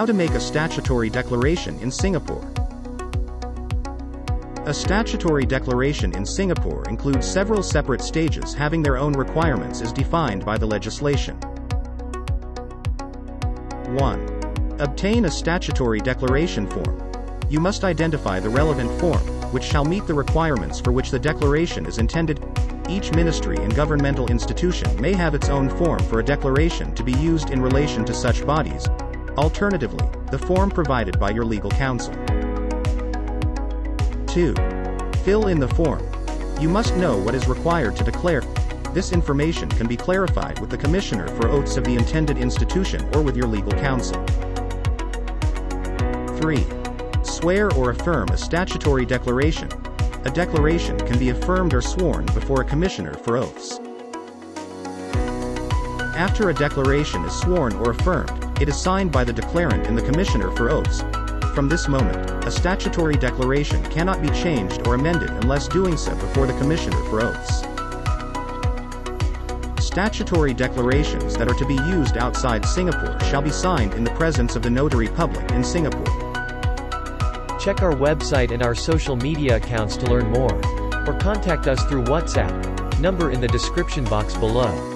How to make a statutory declaration in Singapore. A statutory declaration in Singapore includes several separate stages having their own requirements as defined by the legislation. 1. Obtain a statutory declaration form. You must identify the relevant form, which shall meet the requirements for which the declaration is intended. Each ministry and governmental institution may have its own form for a declaration to be used in relation to such bodies. Alternatively, the form provided by your legal counsel. 2. Fill in the form. You must know what is required to declare. This information can be clarified with the Commissioner for Oaths of the intended institution or with your legal counsel. 3. Swear or affirm a statutory declaration. A declaration can be affirmed or sworn before a Commissioner for Oaths. After a declaration is sworn or affirmed, it is signed by the declarant and the Commissioner for Oaths. From this moment, a statutory declaration cannot be changed or amended unless doing so before the Commissioner for Oaths. Statutory declarations that are to be used outside Singapore shall be signed in the presence of the Notary Public in Singapore. Check our website and our social media accounts to learn more, or contact us through WhatsApp, number in the description box below.